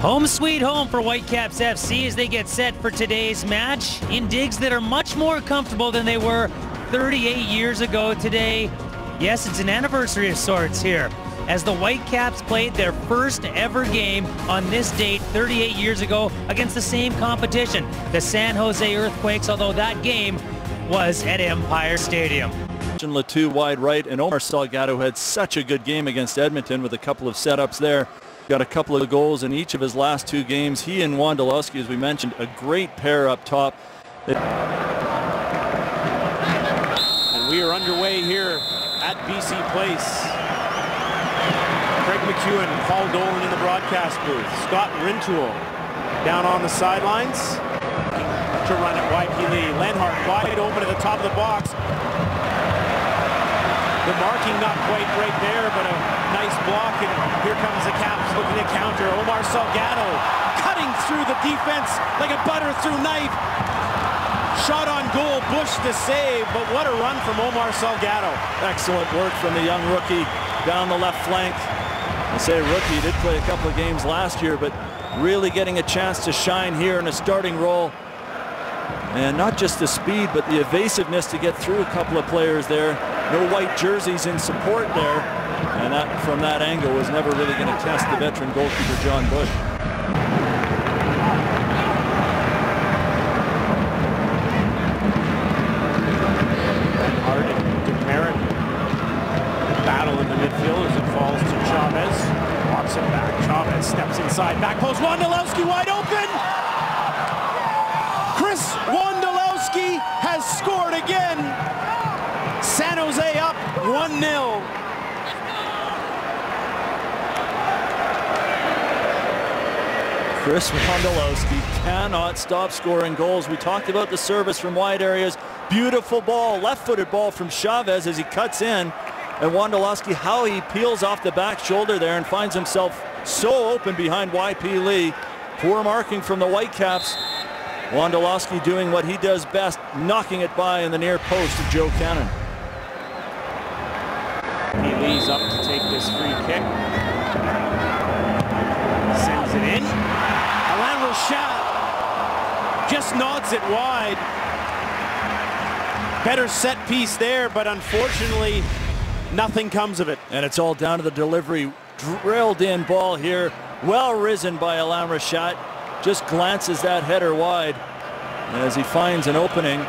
Home sweet home for Whitecaps FC as they get set for today's match in digs that are much more comfortable than they were 38 years ago today. Yes, it's an anniversary of sorts here as the Whitecaps played their first ever game on this date 38 years ago against the same competition, the San Jose Earthquakes, although that game was at Empire Stadium. Latu wide right, and Omar Salgado had such a good game against Edmonton with a couple of setups there. Got a couple of goals in each of his last two games. He and Wondolowski, as we mentioned, a great pair up top. And we are underway here at BC Place. Craig McEwen, Paul Dolan in the broadcast booth. Scott Rintoul down on the sidelines to run at YP Lee. Lenhart wide open at the top of the box. The marking not quite right there, but a nice block, and here comes the Caps looking to counter. Omar Salgado cutting through the defense like a butter through knife. Shot on goal, Bush to save, but what a run from Omar Salgado. Excellent work from the young rookie down the left flank. I say rookie, did play a couple of games last year, but really getting a chance to shine here in a starting role. And not just the speed, but the evasiveness to get through a couple of players there. No white jerseys in support there. And that, from that angle, was never really going to test the veteran goalkeeper, John Bush. Hard to Merritt. Battle in the midfield as it falls to Chavez. Walks it back. Chavez steps inside. Back post. Wondolowski wide open. Chris Wondolowski has scored again. San Jose up 1-0. Chris Wondolowski cannot stop scoring goals. We talked about the service from wide areas. Beautiful ball, left-footed ball from Chavez as he cuts in. And Wondolowski, how he peels off the back shoulder there and finds himself so open behind YP Lee. Poor marking from the Whitecaps. Wondolowski doing what he does best, knocking it by in the near post of Joe Cannon. He leads up to take this free kick. Sends it in. Alain Rochat just nods it wide. Better set piece there, but unfortunately, nothing comes of it. And it's all down to the delivery. Drilled in ball here. Well risen by Alain Rochat. Just glances that header wide as he finds an opening.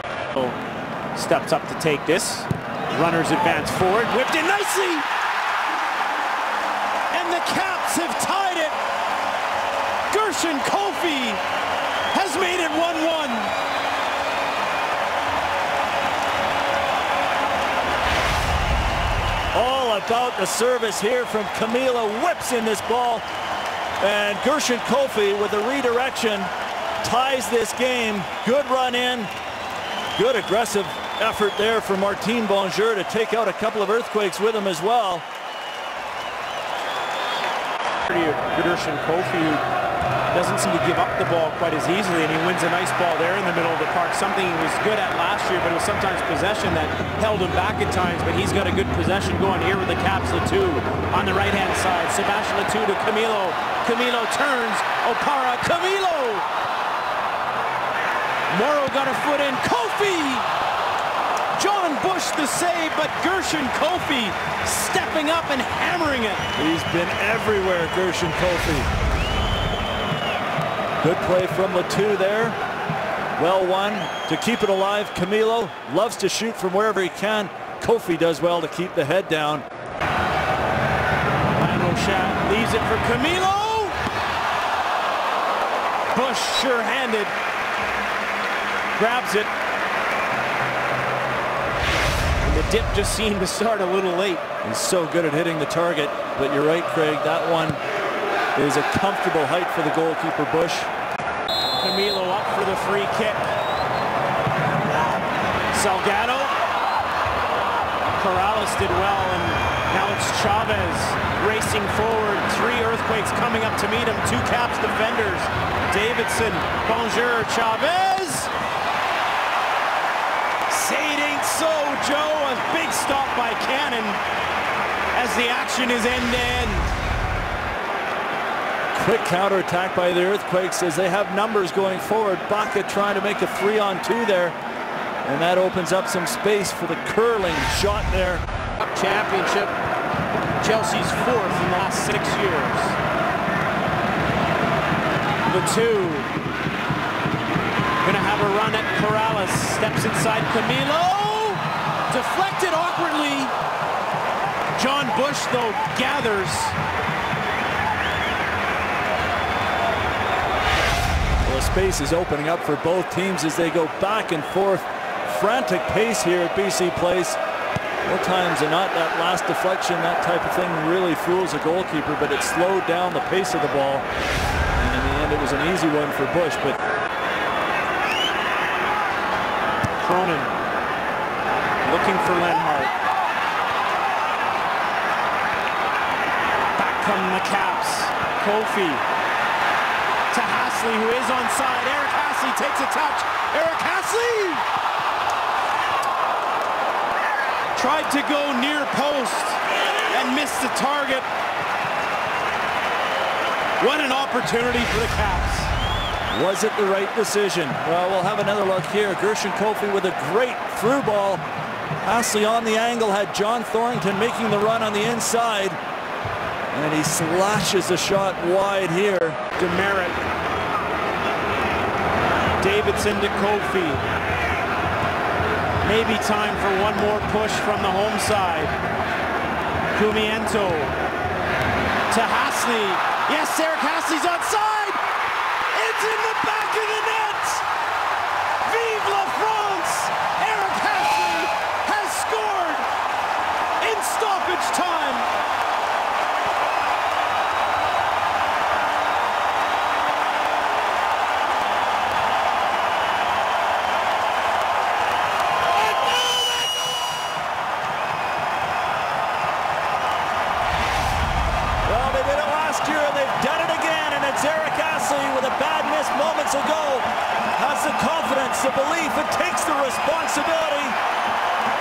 Steps up to take this. Runners advance forward. Whipped in nicely. And the Caps have tied it. Gershon Kofi has made it 1-1. All about the service here from Camilo. Whips in this ball. And Gershon Kofi with a redirection ties this game. Good run in. Good aggressive effort there for Martin Bonjour to take out a couple of Earthquakes with him as well. Gershon Kofi, who doesn't seem to give up the ball quite as easily, and he wins a nice ball there in the middle of the park. Something he was good at last year, but it was sometimes possession that held him back at times, but he's got a good possession going here with the Caps. Latu on the right-hand side. Sebastian Latu to Camilo. Camilo turns. Opara. Camilo! Morrow got a foot in. Kofi! John Bush the save, but Gershon Kofi stepping up and hammering it. He's been everywhere, Gershon Kofi. Good play from Latu there. Well won to keep it alive. Camilo loves to shoot from wherever he can. Kofi does well to keep the head down. Rochat leaves it for Camilo. Bush sure-handed. Grabs it. And the dip just seemed to start a little late. He's so good at hitting the target, but you're right, Craig, that one is a comfortable height for the goalkeeper, Bush. Camilo up for the free kick. Salgado. Corrales did well, and now it's Chavez racing forward. 3 Earthquakes coming up to meet him. 2 Caps defenders. Davidson, Bonjour, Chavez. Say it ain't so, Joe. A big stop by Cannon as the action is end-to-end. Quick counterattack by the Earthquakes as they have numbers going forward. Baca trying to make a 3-on-2 there. And that opens up some space for the curling shot there. Championship, Chelsea's 4th in the last 6 years. The 2. Gonna have a run at Corrales. Steps inside Camilo. Deflected awkwardly. John Bush, though, gathers. Well, space is opening up for both teams as they go back and forth. Frantic pace here at BC Place. More times than not, that last deflection, that type of thing really fools a goalkeeper, but it slowed down the pace of the ball. And in the end, it was an easy one for Bush. But Cronin looking for Lenhart. Back come the Caps. Kofi to Hasley, who is onside. Eric Hasley takes a touch. Eric Hasley tried to go near post and missed the target. What an opportunity for the Caps. Was it the right decision? Well, we'll have another look here. Gershon Kofi with a great through ball. Hasley on the angle had John Thornton making the run on the inside. And he slashes the shot wide here. Demerit. Davidson to Kofi. Maybe time for one more push from the home side. Cumiento to Hasley. Yes, Eric Hasley's onside. It's in the back of the net. Vive la France! Eric Hasley has scored in stoppage time. Eric Hasley with a bad miss moments ago has the confidence, the belief, it takes the responsibility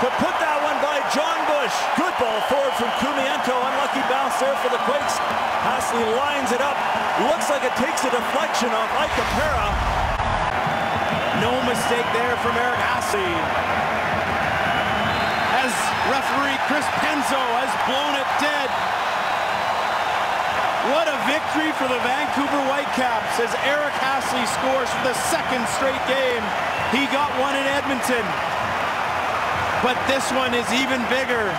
to put that one by John Bush. Good ball forward from Cumiento. Unlucky bounce there for the Quakes. Hasley lines it up. Looks like it takes a deflection off Ike Capera. No mistake there from Eric Hasley. As referee Chris Penzo has blown it dead. What a victory for the Vancouver Whitecaps as Eric Hasley scores for the 2nd straight game. He got one in Edmonton, but this one is even bigger.